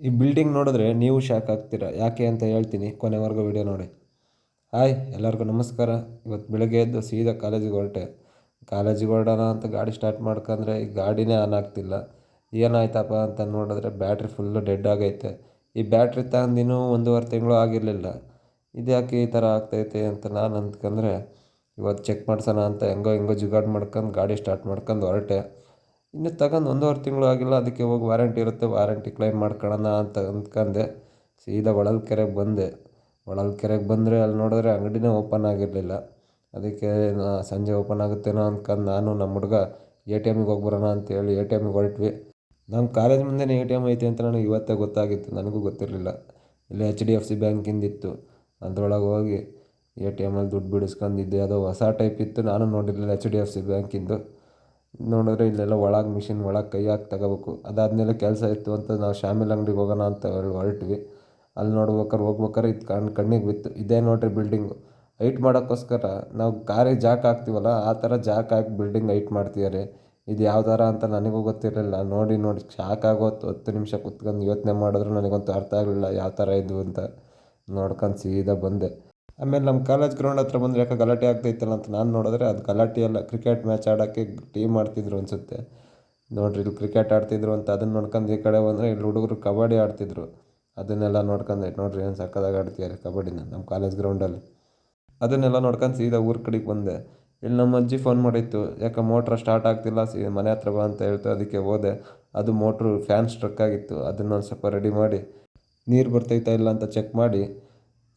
ಈ ಬಿಲ್ಡಿಂಗ್ ನೋಡಿದ್ರೆ ನೀವು ಶಾಕ್ ಆಗ್ತೀರಾ. ಯಾಕೆ ಅಂತ ಹೇಳ್ತೀನಿ, ಕೊನೆವರೆಗೂ ವಿಡಿಯೋ ನೋಡಿ. ಹಾಯ್ ಎಲ್ಲರಿಗೂ ನಮಸ್ಕಾರ. ಇವತ್ತು ಬೆಳಗ್ಗೆ ಎದ್ದು ಸೀದಾ ಕಾಲೇಜಿಗೆ ಹೊರಟೆ. ಕಾಲೇಜಿಗೆ ಹೊರಡೋಣ ಅಂತ ಗಾಡಿ ಸ್ಟಾರ್ಟ್ ಮಾಡ್ಕೊಂಡ್ರೆ ಈ ಗಾಡಿನೇ ಆನ್ ಆಗ್ತಿಲ್ಲ. ಏನಾಯ್ತಪ್ಪ ಅಂತ ನೋಡಿದ್ರೆ ಬ್ಯಾಟ್ರಿ ಫುಲ್ಲು ಡೆಡ್ ಆಗೈತೆ. ಈ ಬ್ಯಾಟ್ರಿ ತಗೊಂಡಿನೂ 1.5 ತಿಂಗಳು ಆಗಿರಲಿಲ್ಲ. ಇದ್ಯಾಕೆ ಈ ಥರ ಆಗ್ತೈತೆ ಅಂತ ನಾನು ಅಂದ್ಕೊಂಡ್ರೆ, ಇವತ್ತು ಚೆಕ್ ಮಾಡ್ಸೋಣ ಅಂತ ಹೆಂಗೋ ಹೆಂಗೋ ಜುಗಾಡ್ ಮಾಡ್ಕೊಂಡು ಗಾಡಿ ಸ್ಟಾರ್ಟ್ ಮಾಡ್ಕೊಂಡು ಹೊರಟೆ. ಇನ್ನು ತಗೊಂಡು 1.5 ತಿಂಗಳು ಆಗಿಲ್ಲ. ಅದಕ್ಕೆ ಹೋಗಿ ವಾರಂಟಿ ಇರುತ್ತೆ, ವಾರಂಟಿ ಕ್ಲೈಮ್ ಮಾಡ್ಕೊಳ್ಳೋಣ ಅಂತ ಅಂದ್ಕೊಂಡೆ. ಸೀದಾ ಹೊಳಲ್ಕೆರೆಗೆ ಬಂದೆ. ಹೊಳಲ್ಕೆರೆಗೆ ಬಂದರೆ ಅಲ್ಲಿ ನೋಡಿದ್ರೆ ಅಂಗಡಿನೇ ಓಪನ್ ಆಗಿರಲಿಲ್ಲ. ಅದಕ್ಕೆ ಸಂಜೆ ಓಪನ್ ಆಗುತ್ತೇನೋ ಅಂದ್ಕೊಂಡು ನಾನು ನಮ್ಮ ಹುಡುಗ ATMಗೆ ಹೋಗಿ ಬರೋಣ ಅಂತೇಳಿ ATMಗೆ ಹೊರಟ್ವಿ. ನಮ್ಮ ಕಾಲೇಜ್ ಮುಂದೆನೇ ATM ಐತೆ ಅಂತ ನನಗೆ ಇವತ್ತೇ ಗೊತ್ತಾಗಿತ್ತು, ನನಗೂ ಗೊತ್ತಿರಲಿಲ್ಲ. ಇಲ್ಲಿ HDFC ಬ್ಯಾಂಕಿಂದಿತ್ತು. ಅದರೊಳಗೆ ಹೋಗಿ ATMಲ್ಲಿ ದುಡ್ಡು ಬಿಡಿಸ್ಕೊಂಡಿದ್ದೆ. ಅದು ಹೊಸ ಟೈಪ್ ಇತ್ತು, ನಾನು ನೋಡಿರಲಿಲ್ಲ HDFC ಬ್ಯಾಂಕಿಂದು. ನೋಡಿದ್ರೆ ಇಲ್ಲೆಲ್ಲ ಒಳಗೆ ಮಿಷಿನ್ ಒಳಗೆ ಕೈ ಹಾಕಿ ತಗೋಬೇಕು. ಅದಾದಮೇಲೆ ಕೆಲಸ ಇತ್ತು ಅಂತ ನಾವು ಶಾಮಿಲ್ ಅಂಗಡಿಗೆ ಹೋಗೋಣ ಅಂತ ಹೊರಟ್ವಿ. ಅಲ್ಲಿ ಹೋಗ್ಬೇಕಾರೆ ಇದು ಕಣ್ಣಿಗೆ ಬಿತ್ತು. ಇದೇ ನೋಡಿರಿ ಬಿಲ್ಡಿಂಗು. ಹೈಟ್ ಮಾಡೋಕ್ಕೋಸ್ಕರ ನಾವು ಕಾರಿಗೆ ಜಾಕ್ ಹಾಕ್ತೀವಲ್ಲ, ಆ ಥರ ಜಾಕ್ ಹಾಕಿ ಬಿಲ್ಡಿಂಗ್ ಹೈಟ್ ಮಾಡ್ತಿದ್ದಾರೆ. ಇದು ಯಾವ ಥರ ಅಂತ ನನಗೂ ಗೊತ್ತಿರಲಿಲ್ಲ. ನೋಡಿ ಶಾಕ್ ಆಗೋತ್ತು. 10 ನಿಮಿಷ ಕುತ್ಕೊಂಡು ಯೋಚನೆ ಮಾಡಿದ್ರು ನನಗಂತೂ ಅರ್ಥ ಆಗಲಿಲ್ಲ ಯಾವ ಥರ ಇದು ಅಂತ. ನೋಡ್ಕೊಂಡು ಸೀದಾ ಬಂದೆ. ಆಮೇಲೆ ನಮ್ಮ ಕಾಲೇಜ್ ಗ್ರೌಂಡ್ ಹತ್ರ ಬಂದರೆ ಯಾಕೆ ಗಲಾಟೆ ಆಗ್ತೈತಲ್ಲ ಅಂತ ನಾನು ನೋಡಿದ್ರೆ ಅದು ಗಲಾಟೆ ಎಲ್ಲ, ಕ್ರಿಕೆಟ್ ಮ್ಯಾಚ್ ಆಡೋಕ್ಕೆ ಟೀಮ್ ಆಡ್ತಿದ್ರು ಅನಿಸುತ್ತೆ. ನೋಡಿರಿ ಇಲ್ಲಿ ಕ್ರಿಕೆಟ್ ಆಡ್ತಿದ್ರು ಅಂತ ಅದನ್ನು ನೋಡ್ಕೊಂಡು ಈ ಕಡೆ ಬಂದರೆ ಇಲ್ಲಿ ಹುಡುಗರು ಕಬಡ್ಡಿ ಆಡ್ತಿದ್ರು. ಅದನ್ನೆಲ್ಲ ನೋಡ್ಕೊಂಡೆ. ನೋಡಿರಿ ಏನು ಸಕ್ಕತ್ತಾಗಿ ಆಡ್ತಿದ್ದಾರೆ ಕಬಡ್ಡಿನ ನಮ್ಮ ಕಾಲೇಜ್ ಗ್ರೌಂಡಲ್ಲಿ. ಅದನ್ನೆಲ್ಲ ನೋಡ್ಕೊಂಡು ಸೀದಾ ಊರ ಕಡೆಗೆ ಬಂದೆ. ಇಲ್ಲಿ ನಮ್ಮ ಅಜ್ಜಿ ಫೋನ್ ಮಾಡಿತ್ತು, ಯಾಕೆ ಮೋಟ್ರ್ ಸ್ಟಾರ್ಟ್ ಆಗ್ತಿಲ್ಲ, ಮನೆ ಹತ್ರ ಬಾ ಅಂತ ಹೇಳ್ತು. ಅದಕ್ಕೆ ಹೋದೆ. ಅದು ಮೋಟ್ರು ಫ್ಯಾನ್ ಸ್ಟ್ರಕ್ ಆಗಿತ್ತು. ಅದನ್ನೊಂದು ಸ್ವಲ್ಪ ರೆಡಿ ಮಾಡಿ, ನೀರು ಬರ್ತೈತಾ ಇಲ್ಲ ಅಂತ ಚೆಕ್ ಮಾಡಿ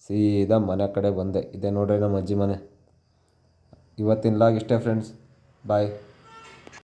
ಸೀದಾ ಮನೆ ಕಡೆ ಬಂದೆ. ಇದೇ ನೋಡ್ರಿ ನಮ್ಮ ಅಜ್ಜಿ ಮನೆ. ಇವತ್ತಿನ ಲಾಗ್ ಇಷ್ಟೇ ಫ್ರೆಂಡ್ಸ್. ಬಾಯ್.